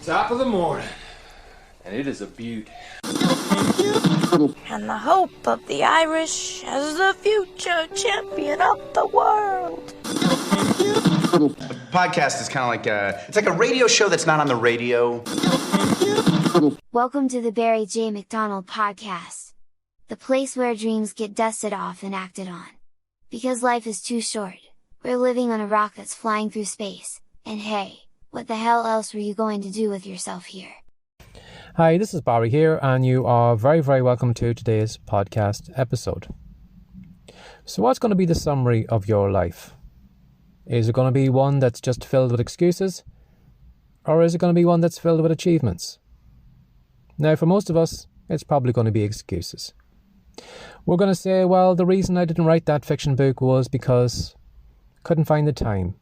top of the morning, and it is a beaut. And the hope of the Irish as the future champion of the world. A podcast is kind of like it's like a radio show that's not on the radio. Welcome to the J McDonald podcast. The place where dreams get dusted off and acted on. Because life is too short, we're living on a rock that's flying through space, and hey, what the hell else were you going to do with yourself here? Hi, this is Barry here, and you are very, very welcome to today's podcast episode. So what's going to be the summary of your life? Is it going to be one that's just filled with excuses? Or is it going to be one that's filled with achievements? Now, for most of us, it's probably going to be excuses. We're going to say, well, the reason I didn't write that fiction book was because I couldn't find the time.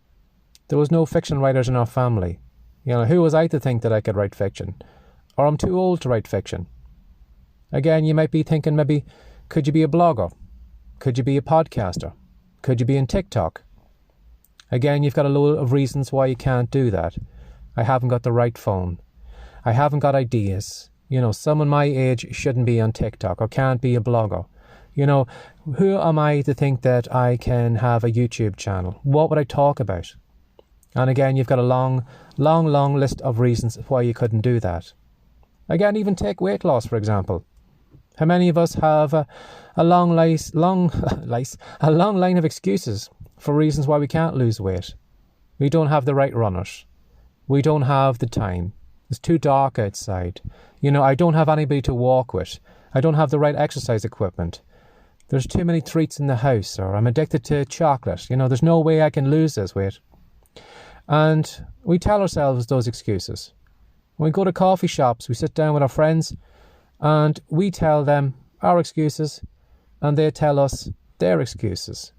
There was no fiction writers in our family. You know, who was I to think that I could write fiction? Or I'm too old to write fiction. Again, you might be thinking maybe, could you be a blogger? Could you be a podcaster? Could you be in TikTok? Again, you've got a load of reasons why you can't do that. I haven't got the right phone. I haven't got ideas. You know, someone my age shouldn't be on TikTok or can't be a blogger. You know, who am I to think that I can have a YouTube channel? What would I talk about? And again, you've got a long list of reasons why you couldn't do that. Again, even take weight loss, for example. How many of us have a long line of excuses for reasons why we can't lose weight? We don't have the right runners. We don't have the time. It's too dark outside. You know, I don't have anybody to walk with. I don't have the right exercise equipment. There's too many treats in the house, or I'm addicted to chocolate. You know, there's no way I can lose this weight. And we tell ourselves those excuses. When we go to coffee shops, we sit down with our friends and we tell them our excuses and they tell us their excuses.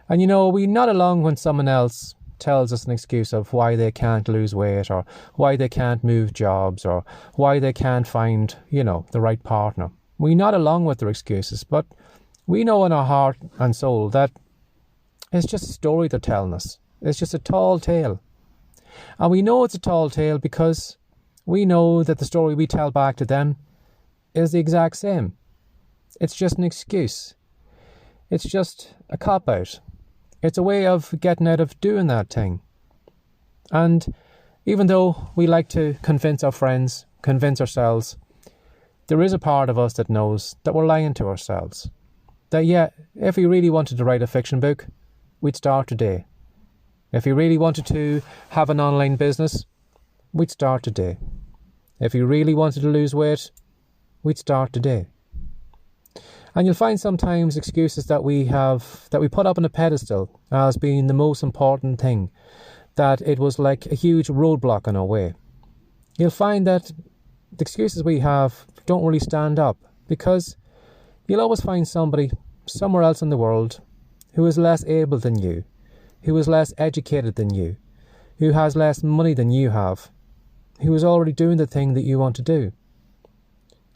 And you know, we nod along when someone else tells us an excuse of why they can't lose weight or why they can't move jobs or why they can't find, you know, the right partner. We nod along with their excuses, but we know in our heart and soul that it's just a story they're telling us. It's just a tall tale. And we know it's a tall tale because we know that the story we tell back to them is the exact same. It's just an excuse. It's just a cop-out. It's a way of getting out of doing that thing. And even though we like to convince our friends, convince ourselves, there is a part of us that knows that we're lying to ourselves. That yeah, if we really wanted to write a fiction book, we'd start today. If you really wanted to have an online business, we'd start today. If you really wanted to lose weight, we'd start today. And you'll find sometimes excuses that we put up on a pedestal as being the most important thing, that it was like a huge roadblock on our way. You'll find that the excuses we have don't really stand up, because you'll always find somebody somewhere else in the world who is less able than you, who is less educated than you, who has less money than you have, who is already doing the thing that you want to do.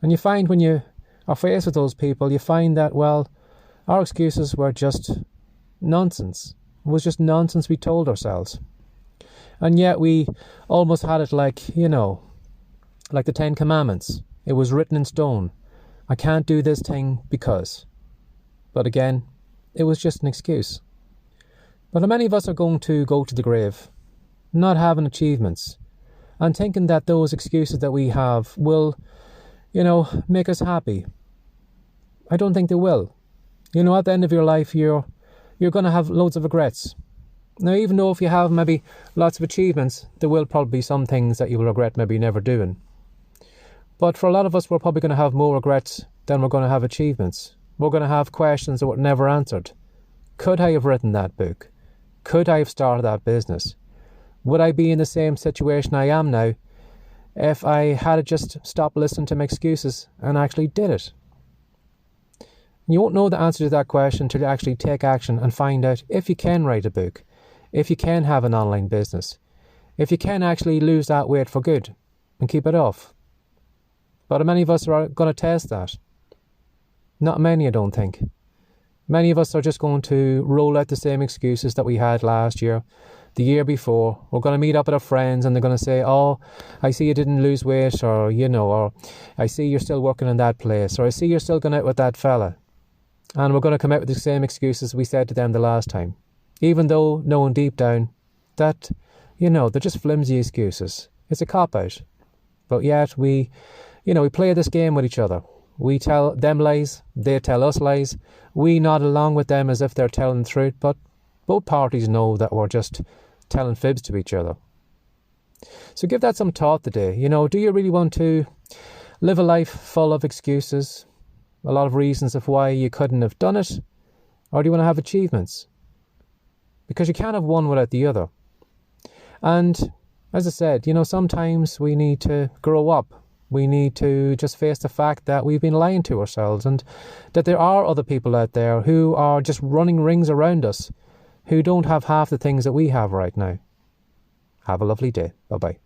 And you find when you are faced with those people, you find that, well, our excuses were just nonsense. It was just nonsense we told ourselves. And yet we almost had it like, you know, like the 10 Commandments. It was written in stone. I can't do this thing because. But again, it was just an excuse. But how many of us are going to go to the grave not having achievements and thinking that those excuses that we have will, you know, make us happy? I don't think they will. You know, at the end of your life, you're going to have loads of regrets. Now, even though if you have maybe lots of achievements, there will probably be some things that you will regret maybe never doing. But for a lot of us, we're probably going to have more regrets than we're going to have achievements. We're going to have questions that were never answered. Could I have written that book? Could I have started that business? Would I be in the same situation I am now if I had just stopped listening to my excuses and actually did it? You won't know the answer to that question until you actually take action and find out if you can write a book, if you can have an online business, if you can actually lose that weight for good and keep it off. But many of us are going to test that. Not many, I don't think. Many of us are just going to roll out the same excuses that we had last year, the year before. We're going to meet up with our friends and they're going to say, oh, I see you didn't lose weight, or, or I see you're still working in that place, or I see you're still going out with that fella. And we're going to come out with the same excuses we said to them the last time. Even though knowing deep down that, they're just flimsy excuses. It's a cop-out. But yet we play this game with each other. We tell them lies, they tell us lies. We nod along with them as if they're telling the truth, but both parties know that we're just telling fibs to each other. So give that some thought today. Do you really want to live a life full of excuses? A lot of reasons of why you couldn't have done it? Or do you want to have achievements? Because you can't have one without the other. And as I said, sometimes we need to grow up. We need to just face the fact that we've been lying to ourselves, and that there are other people out there who are just running rings around us, who don't have half the things that we have right now. Have a lovely day. Bye-bye.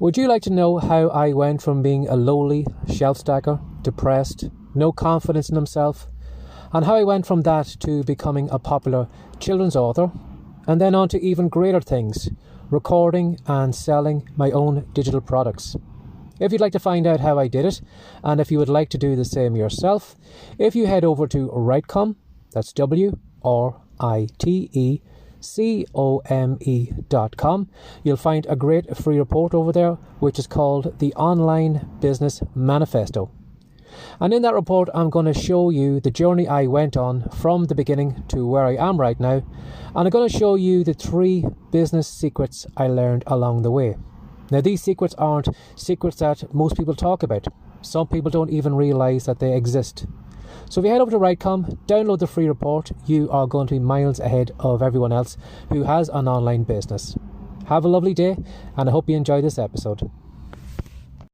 Would you like to know how I went from being a lowly shelf stacker, depressed, no confidence in himself, and how I went from that to becoming a popular children's author, and then on to even greater things, recording and selling my own digital products? If you'd like to find out how I did it, and if you would like to do the same yourself, if you head over to Writecom, that's WRITECOME.com, you'll find a great free report over there, which is called the Online Business Manifesto. And in that report, I'm going to show you the journey I went on from the beginning to where I am right now. And I'm going to show you the 3 business secrets I learned along the way. Now, these secrets aren't secrets that most people talk about. Some people don't even realize that they exist. So if you head over to Writecom, download the free report, you are going to be miles ahead of everyone else who has an online business. Have a lovely day, and I hope you enjoy this episode.